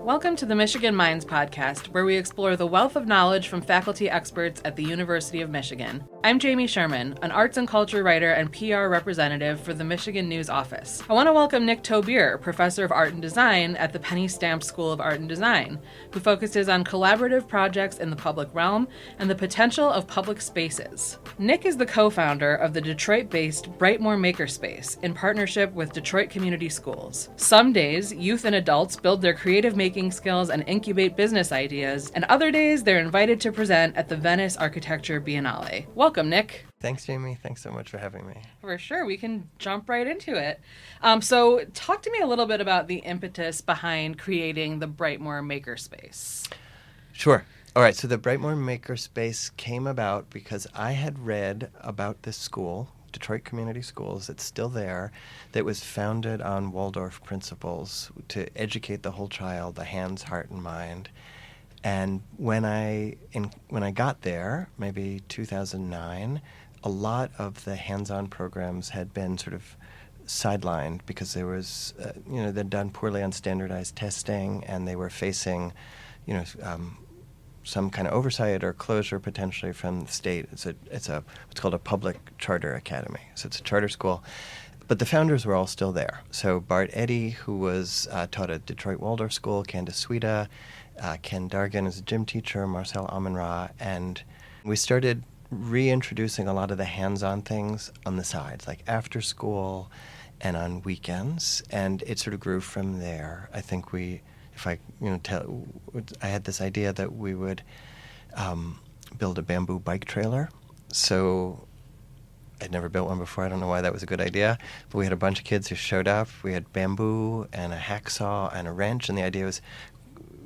Welcome to the Michigan Minds podcast, where we explore the wealth of knowledge from faculty experts at the University of Michigan. I'm Jamie Sherman, an arts and culture writer and PR representative for the Michigan News Office. I want to welcome Nick Tobier, professor of art and design at the Penny Stamp School of Art and Design, who focuses on collaborative projects in the public realm and the potential of public spaces. Nick is the co-founder of the Detroit-based Brightmoor Makerspace in partnership with Detroit Community Schools. Some days, youth and adults build their creative making skills and incubate business ideas, and other days they're invited to present at the Venice Architecture Biennale. Welcome, Nick. Thanks, Jamie. Thanks so much for having me. For sure. We can jump right into it. So talk to me a little bit about the impetus behind creating the Brightmoor Makerspace. Sure. All right. So the Brightmoor Makerspace came about because I had read about this school, Detroit Community Schools, it's still there, that was founded on Waldorf principles to educate the whole child, the hands, heart, and mind. And when I got there, maybe 2009, a lot of the hands-on programs had been sort of sidelined because there was, they'd done poorly on standardized testing, and they were facing, some kind of oversight or closure potentially from the state. It's what's called a public charter academy. So it's a charter school. But the founders were all still there. So Bart Eddy, who was taught at Detroit Waldorf School, Candace Suida, Ken Dargan is a gym teacher, Marcel Amonra, and we started reintroducing a lot of the hands-on things on the sides, like after school and on weekends, and it sort of grew from there. I think I had this idea that we would build a bamboo bike trailer. So I'd never built one before. I don't know why that was a good idea. But we had a bunch of kids who showed up. We had bamboo and a hacksaw and a wrench. And the idea was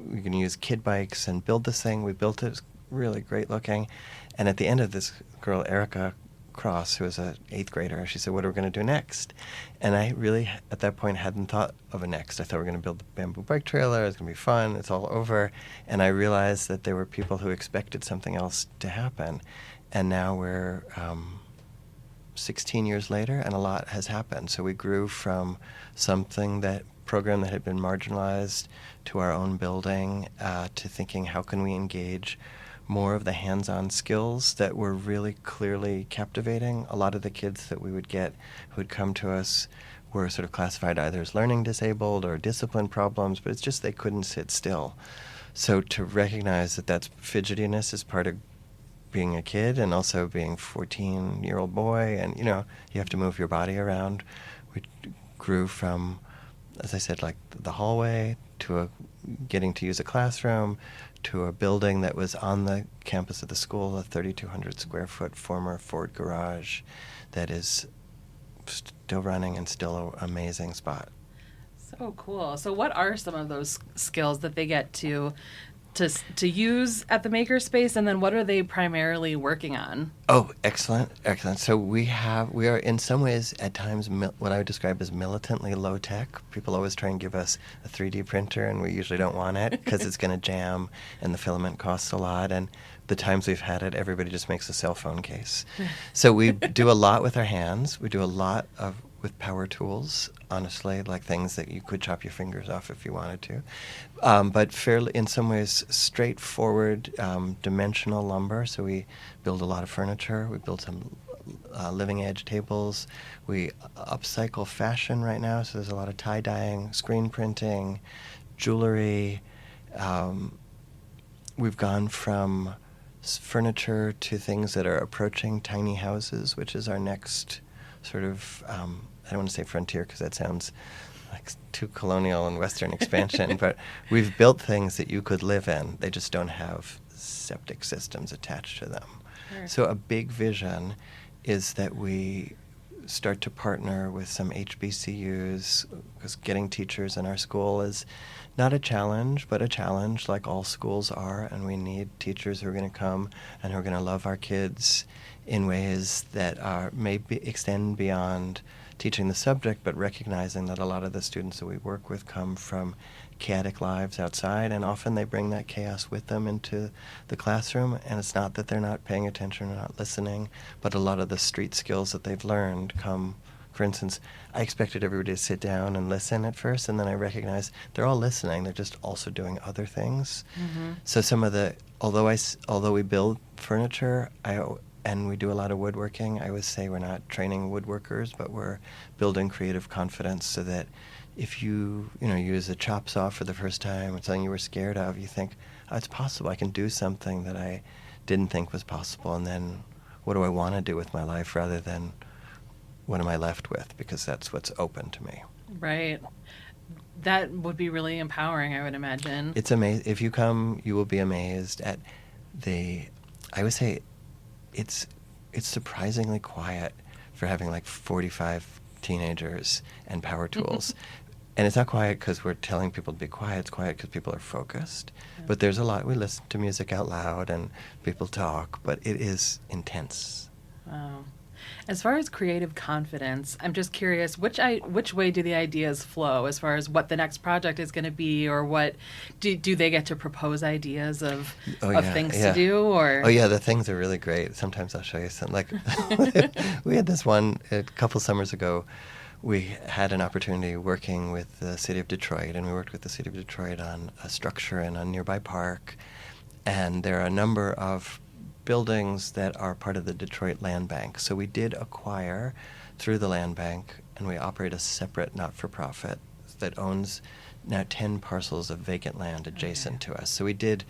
we can use kid bikes and build this thing. We built it. It was really great looking. And at the end of this, girl, Erica Cross, who was an 8th grader, she said, what are we going to do next? And I really, at that point, hadn't thought of a next. I thought we were going to build the bamboo bike trailer. It's going to be fun. It's all over. And I realized that there were people who expected something else to happen. And now we're 16 years later, and a lot has happened. So we grew from program that had been marginalized to our own building, to thinking how can we engage more of the hands-on skills that were really clearly captivating. A lot of the kids that we would get who would come to us were sort of classified either as learning disabled or discipline problems, but it's just they couldn't sit still. So to recognize that fidgetiness is part of being a kid and also being a 14-year-old boy, and you have to move your body around. We grew from, as I said, like the hallway to getting to use a classroom, to a building that was on the campus of the school, a 3,200 square foot former Ford garage that is still running and still an amazing spot. So cool. So what are some of those skills that they get to use at the Makerspace, and then what are they primarily working on? Oh, excellent. So we are in some ways at times what I would describe as militantly low tech. People always try and give us a 3D printer, and we usually don't want it because it's going to jam and the filament costs a lot. And the times we've had it, everybody just makes a cell phone case. So we do a lot with our hands. We do a lot with power tools, honestly, like things that you could chop your fingers off if you wanted to. But fairly, in some ways, straightforward dimensional lumber. So we build a lot of furniture. We build some living edge tables. We upcycle fashion right now. So there's a lot of tie-dyeing, screen printing, jewelry. We've gone from furniture to things that are approaching tiny houses, which is our next sort of, I don't want to say frontier because that sounds like too colonial and Western expansion, but we've built things that you could live in. They just don't have septic systems attached to them. Sure. So a big vision is that we start to partner with some HBCUs, because getting teachers in our school is not a challenge, but a challenge like all schools are, and we need teachers who are going to come and who are going to love our kids in ways that extend beyond teaching the subject, but recognizing that a lot of the students that we work with come from chaotic lives outside, and often they bring that chaos with them into the classroom, and it's not that they're not paying attention or not listening, but a lot of the street skills that they've learned come For instance, I expected everybody to sit down and listen at first, and then I recognized they're all listening. They're just also doing other things. Mm-hmm. So some of the, although we build furniture, and we do a lot of woodworking, I always say we're not training woodworkers, but we're building creative confidence so that if you use a chop saw for the first time, it's something you were scared of, you think, oh, it's possible. I can do something that I didn't think was possible, and then what do I want to do with my life rather than what am I left with, because that's what's open to me. Right. That would be really empowering, I would imagine. It's amazing. If you come, you will be amazed at I would say it's surprisingly quiet for having like 45 teenagers and power tools. And it's not quiet because we're telling people to be quiet. It's quiet because people are focused. Yeah. But there's a lot. We listen to music out loud and people talk, but it is intense. Wow. As far as creative confidence, I'm just curious, which way do the ideas flow as far as what the next project is going to be, or what do they get to propose ideas of things to do? Or the things are really great. Sometimes I'll show you some. Like we had this one a couple summers ago. We had an opportunity working with the city of Detroit, and we worked with the city of Detroit on a structure in a nearby park. And there are a number of buildings that are part of the Detroit Land Bank. So we did acquire through the Land Bank, and we operate a separate not-for-profit that owns now 10 parcels of vacant land adjacent to us. So we did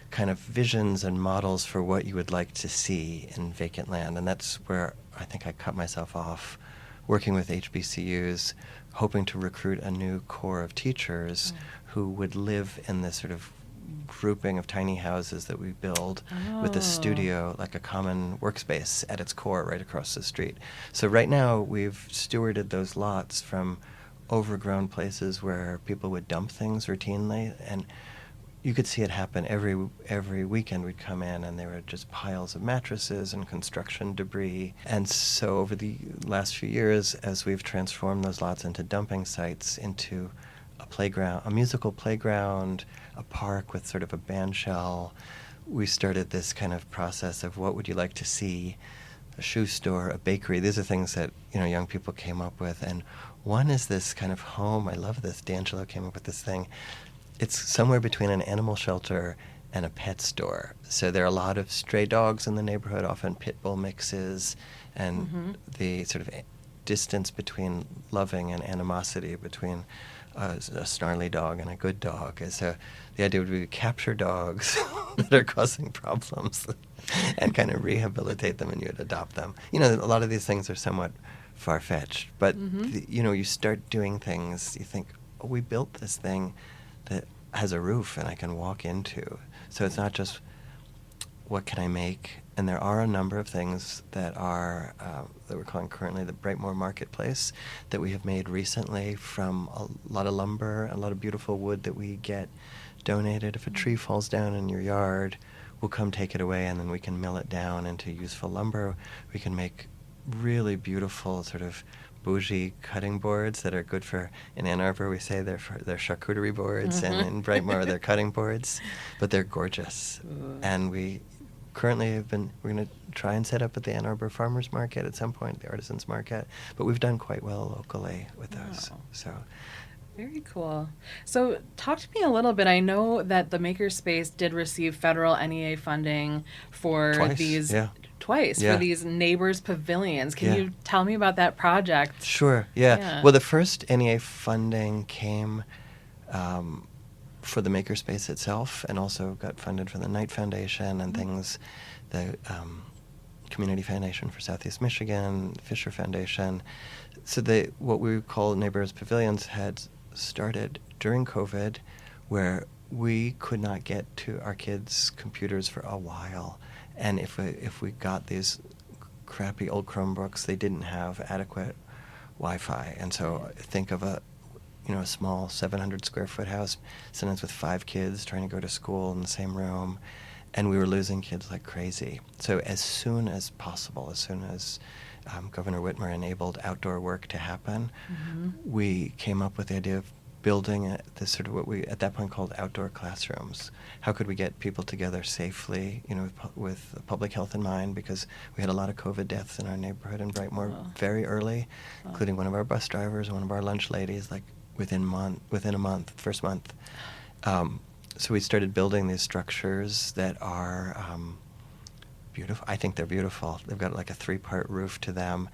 kind of visions and models for what you would like to see in vacant land, and that's where I think I cut myself off working with HBCUs, hoping to recruit a new core of teachers who would live in this sort of grouping of tiny houses that we build with a studio, like a common workspace at its core right across the street. So right now we've stewarded those lots from overgrown places where people would dump things routinely, and you could see it happen every weekend. We'd come in and there were just piles of mattresses and construction debris. And so over the last few years, as we've transformed those lots into dumping sites, into a playground, a musical playground, a park with sort of a band shell, we started this kind of process of what would you like to see, a shoe store, a bakery. These are things that young people came up with. And one is this kind of home. I love this. D'Angelo came up with this thing. It's somewhere between an animal shelter and a pet store. So there are a lot of stray dogs in the neighborhood, often pit bull mixes, and the sort of distance between loving and animosity between a snarly dog and a good dog. So the idea would be to capture dogs that are causing problems and kind of rehabilitate them, and you'd adopt them. A lot of these things are somewhat far-fetched, but you start doing things, you think, oh, we built this thing that has a roof and I can walk into. So it's not just what can I make, and there are a number of things that are that we're calling currently the Brightmoor Marketplace that we have made recently from a lot of lumber, a lot of beautiful wood that we get donated. If a tree falls down in your yard, we'll come take it away, and then we can mill it down into useful lumber. We can make really beautiful sort of bougie cutting boards that are good for, in Ann Arbor we say they're charcuterie boards, and in Brightmoor they're cutting boards, but they're gorgeous. And we currently we're going to try and set up at the Ann Arbor Farmers Market at some point, the Artisans Market, but we've done quite well locally with those. So very cool. So talk to me a little bit. I know that the Makerspace did receive federal NEA funding for for these neighbors pavilions. Can you tell me about that project? Sure, yeah. Well, the first NEA funding came for the Makerspace itself, and also got funded from the Knight Foundation and things, the Community Foundation for Southeast Michigan, the Fisher Foundation. So what we call Neighbors Pavilions had started during COVID, where we could not get to our kids' computers for a while. And if we got these crappy old Chromebooks, they didn't have adequate Wi-Fi. And so think of a small 700 square foot house, sometimes with 5 kids trying to go to school in the same room. And we were losing kids like crazy. So as soon as possible, as soon as Governor Whitmer enabled outdoor work to happen, we came up with the idea of building this sort of what we at that point called outdoor classrooms. How could we get people together safely, with public health in mind, because we had a lot of COVID deaths in our neighborhood in Brightmoor very early, including one of our bus drivers and one of our lunch ladies, like within a month, first month. So we started building these structures that are beautiful. I think they're beautiful. They've got like a 3-part roof to them.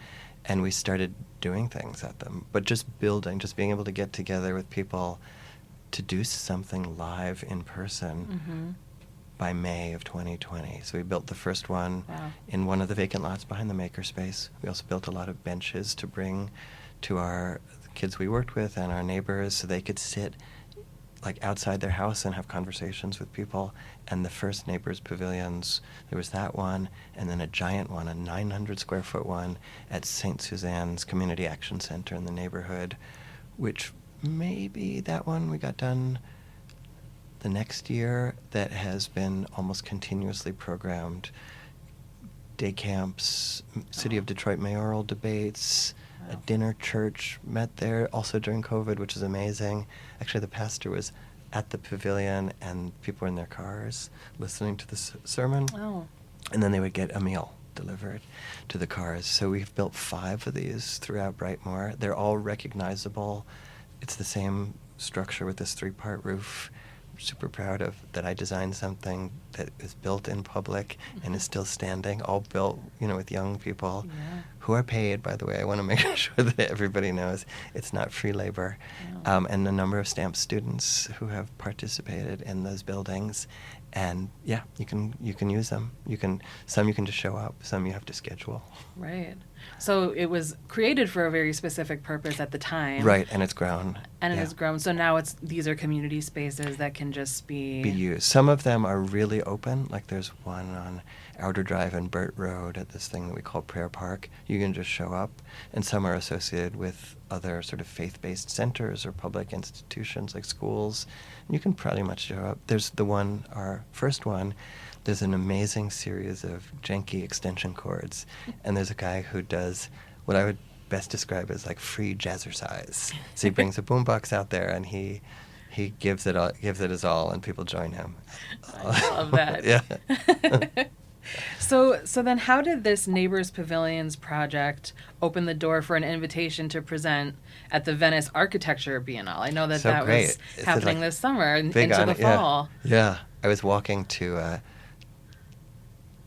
And we started doing things at them. But just building, just being able to get together with people to do something live in person by May of 2020. So we built the first one in one of the vacant lots behind the Makerspace. We also built a lot of benches to bring to our kids we worked with and our neighbors so they could sit like outside their house and have conversations with people. And the first neighbors pavilions, there was that one, and then a giant one, a 900 square foot one at St. Suzanne's Community Action Center in the neighborhood, which maybe that one we got done the next year. That has been almost continuously programmed. Day camps, City of Detroit mayoral debates, a dinner church met there also during COVID, which is amazing. Actually, the pastor was at the pavilion and people were in their cars listening to the sermon. Oh. And then they would get a meal delivered to the cars. So we've built 5 of these throughout Brightmoor. They're all recognizable. It's the same structure with this 3-part roof. I'm super proud of that I designed something that is built in public and is still standing, all built, with young people who are paid, by the way. I want to make sure that everybody knows it's not free labor. And a number of STAMP students who have participated in those buildings. And you can use them. Some you can just show up, some you have to schedule. Right. So it was created for a very specific purpose at the time. Right, and it's grown. And it has grown. So now these are community spaces that can just be used. Some of them are really open. Like there's one on Outer Drive and Burt Road at this thing that we call Prayer Park. You can just show up. And some are associated with other sort of faith-based centers or public institutions like schools. And you can pretty much show up. There's our first one, there's an amazing series of janky extension cords. And there's a guy who does what I would best describe as like free jazzercise. So he brings a boombox out there and he gives it his all, and people join him. I love that. Yeah. So then how did this Neighbors Pavilions project open the door for an invitation to present at the Venice Architecture Biennale? I know that was happening this summer into the fall. Yeah. I was walking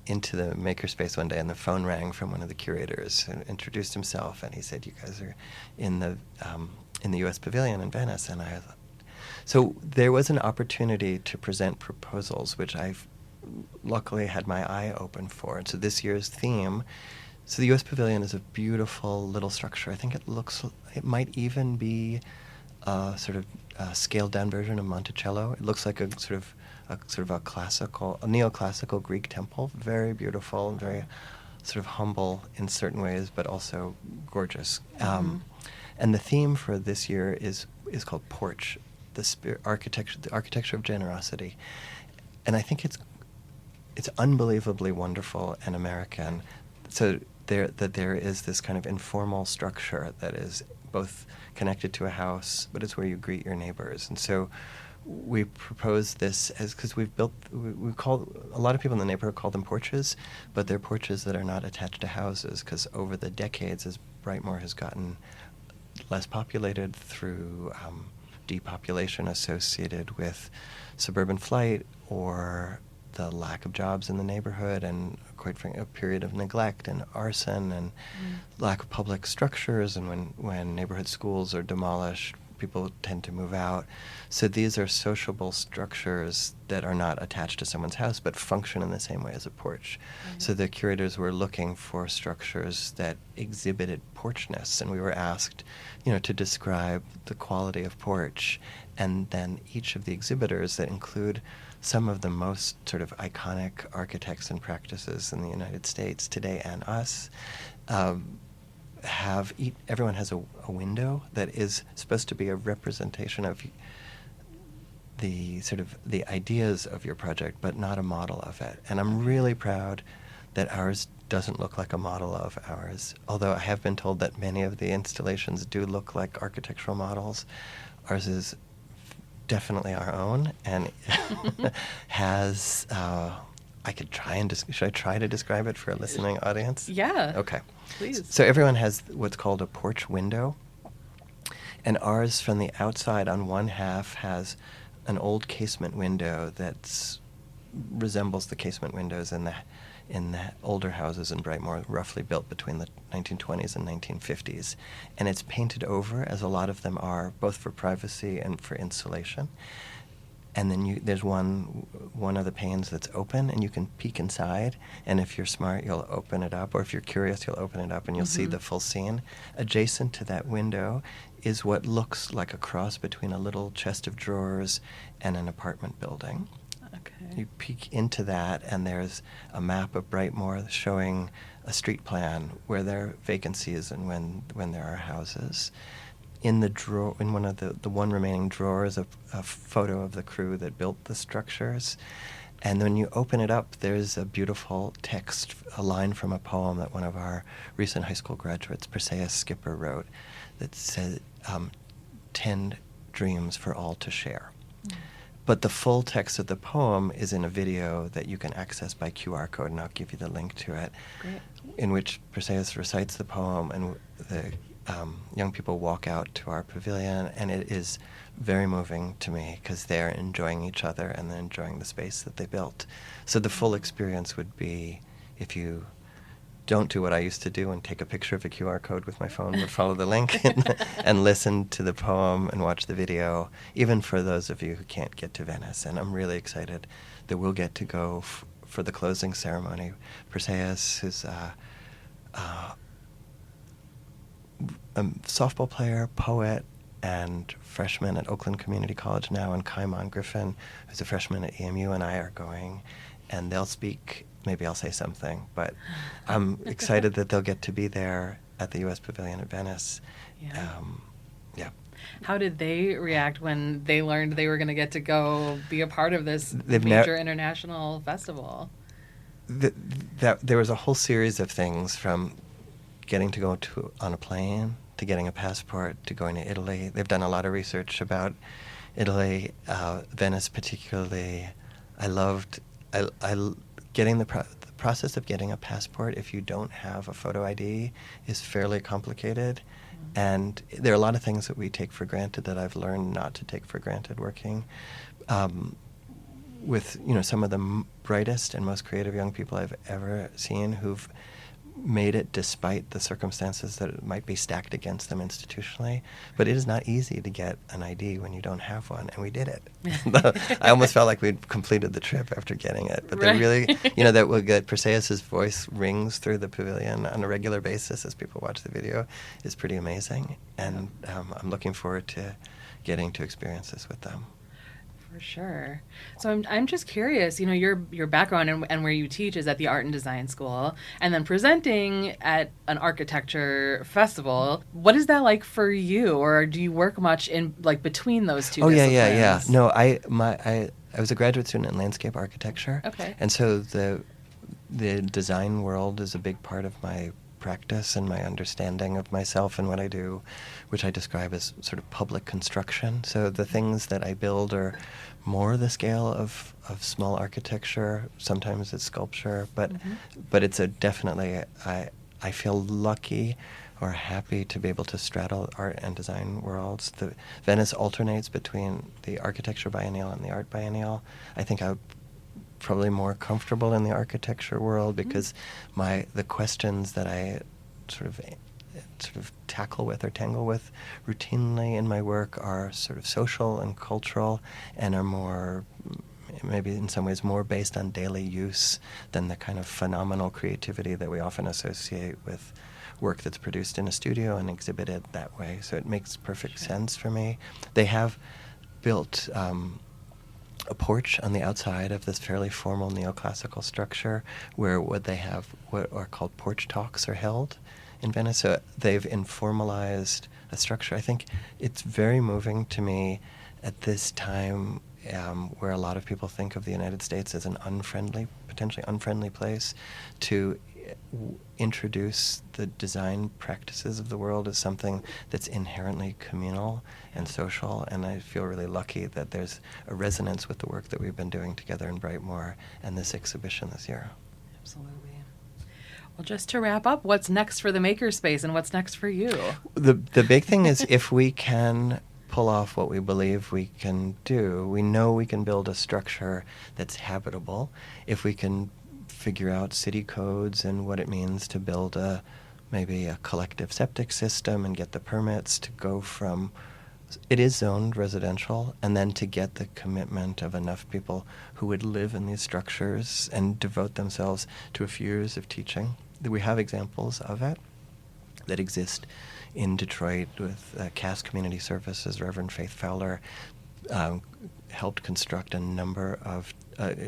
into the Makerspace one day, and the phone rang from one of the curators who introduced himself, and he said, "You guys are in the U.S. Pavilion in Venice." And so there was an opportunity to present proposals, which I've luckily had my eye open for. And so this year's theme, so the U.S. Pavilion is a beautiful little structure. I think it might even be a sort of scaled down version of Monticello. It looks like a sort of a neoclassical Greek temple, very beautiful and very sort of humble in certain ways, but also gorgeous. And the theme for this year is called Porch, the architecture of generosity. And I think it's unbelievably wonderful and American. So there is this kind of informal structure that is both connected to a house, but it's where you greet your neighbors. And so we propose this because we call a lot of people in the neighborhood call them porches, but they're porches that are not attached to houses, because over the decades, as Brightmoor has gotten less populated through depopulation associated with suburban flight or the lack of jobs in the neighborhood, and quite frankly, a period of neglect and arson and lack of public structures, and when neighborhood schools are demolished, people tend to move out. So these are sociable structures that are not attached to someone's house but function in the same way as a porch. So the curators were looking for structures that exhibited porchness, and we were asked, to describe the quality of porch. And then each of the exhibitors, that include some of the most sort of iconic architects and practices in the United States today and us, everyone has a window that is supposed to be a representation of the sort of the ideas of your project, but not a model of it. And I'm really proud that ours doesn't look like a model of ours, although I have been told that many of the installations do look like architectural models. Ours is definitely our own, and has, I could try and, should I try to describe it for a listening audience? Yeah. Okay. Please. So everyone has what's called a porch window, and ours from the outside on one half has an old casement window that resembles the casement windows in the older houses in Brightmoor, roughly built between the 1920s and 1950s. And it's painted over, as a lot of them are, both for privacy and for insulation. And then there's one of the panes that's open, and you can peek inside. And if you're smart, you'll open it up, or if you're curious, you'll open it up, and you'll see the full scene. Adjacent to that window is what looks like a cross between a little chest of drawers and an apartment building. Okay. You peek into that, and there's a map of Brightmoor showing a street plan where there are vacancies and when there are houses. In the drawer, in one of the one remaining drawer, is a photo of the crew that built the structures. And when you open it up, there's a beautiful text, a line from a poem that one of our recent high school graduates, Perseus Skipper, wrote that said, 10 dreams for all to share. But the full text of the poem is in a video that you can access by QR code, and I'll give you the link to it. Great. In which Perseus recites the poem, and the young people walk out to our pavilion, and it is very moving to me because they're enjoying each other and they're enjoying the space that they built. So the full experience would be, if you don't do what I used to do and take a picture of a QR code with my phone, but follow the link and listen to the poem and watch the video, even for those of you who can't get to Venice. And I'm really excited that we'll get to go for the closing ceremony. Perseus, who's a softball player, poet, and freshman at Oakland Community College now, and Kaimon Griffin, who's a freshman at EMU, and I are going, and they'll speak. Maybe I'll say something, but I'm excited that they'll get to be there at the U.S. Pavilion at Venice. Yeah. Yeah. How did they react when they learned they were going to get to go be a part of this They've major international festival? There was a whole series of things, from getting to go on a plane, to getting a passport, to going to Italy. They've done a lot of research about Italy, Venice particularly. Getting the process of getting a passport, if you don't have a photo ID, is fairly complicated. And there are a lot of things that we take for granted that I've learned not to take for granted working with some of the brightest and most creative young people I've ever seen, who've made it despite the circumstances that might be stacked against them institutionally. But it is not easy to get an ID when you don't have one, and we did it. I almost felt like we'd completed the trip after getting it. But they really, that Perseus's voice rings through the pavilion on a regular basis as people watch the video is pretty amazing. And I'm looking forward to getting to experience this with them. For sure. So I'm just curious, your background and where you teach is at the Art and Design School, and then presenting at an architecture festival. What is that like for you, or do you work much in between those two disciplines? Yeah. No, I was a graduate student in landscape architecture. Okay. And so the design world is a big part of my practice and my understanding of myself and what I do, which I describe as sort of public construction. So the things that I build are more the scale of small architecture. Sometimes it's sculpture, but it's definitely, I feel lucky or happy to be able to straddle art and design worlds. Venice alternates between the architecture biennial and the art biennial. I think I'm probably more comfortable in the architecture world because the questions that I sort of tackle with or tangle with routinely in my work are sort of social and cultural, and are more, maybe in some ways, more based on daily use than the kind of phenomenal creativity that we often associate with work that's produced in a studio and exhibited that way. So it makes perfect sense for me. They have built a porch on the outside of this fairly formal neoclassical structure where what are called porch talks are held in Venice. So they've informalized a structure. I think it's very moving to me at this time where a lot of people think of the United States as an potentially unfriendly place, to introduce the design practices of the world as something that's inherently communal and social, and I feel really lucky that there's a resonance with the work that we've been doing together in Brightmoor and this exhibition this year. Absolutely. Well, just to wrap up, what's next for the Makerspace and what's next for you? The big thing is if we can pull off what we believe we can do, we know we can build a structure that's habitable. If we can figure out city codes and what it means to build maybe a collective septic system and get the permits to go from, it is zoned residential, and then to get the commitment of enough people who would live in these structures and devote themselves to a few years of teaching. We have examples of it that exist in Detroit with Cass Community Services. Reverend Faith Fowler helped construct a number of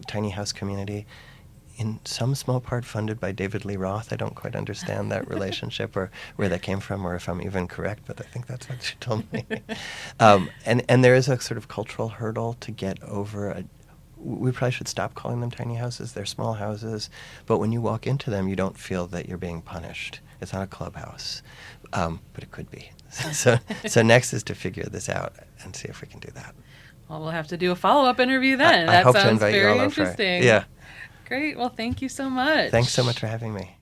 tiny house community, in some small part funded by David Lee Roth. I don't quite understand that relationship or where that came from, or if I'm even correct, but I think that's what she told me. And there is a sort of cultural hurdle to get over. We probably should stop calling them tiny houses. They're small houses, but when you walk into them, you don't feel that you're being punished. It's not a clubhouse, but it could be. So next is to figure this out and see if we can do that. Well, we'll have to do a follow-up interview then. I That hope to sounds invite you very all over. interesting. Yeah. Great. Well, thank you so much. Thanks so much for having me.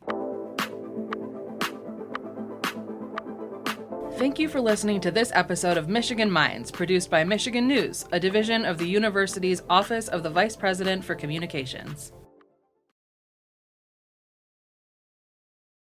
Thank you for listening to this episode of Michigan Minds, produced by Michigan News, a division of the university's Office of the Vice President for Communications.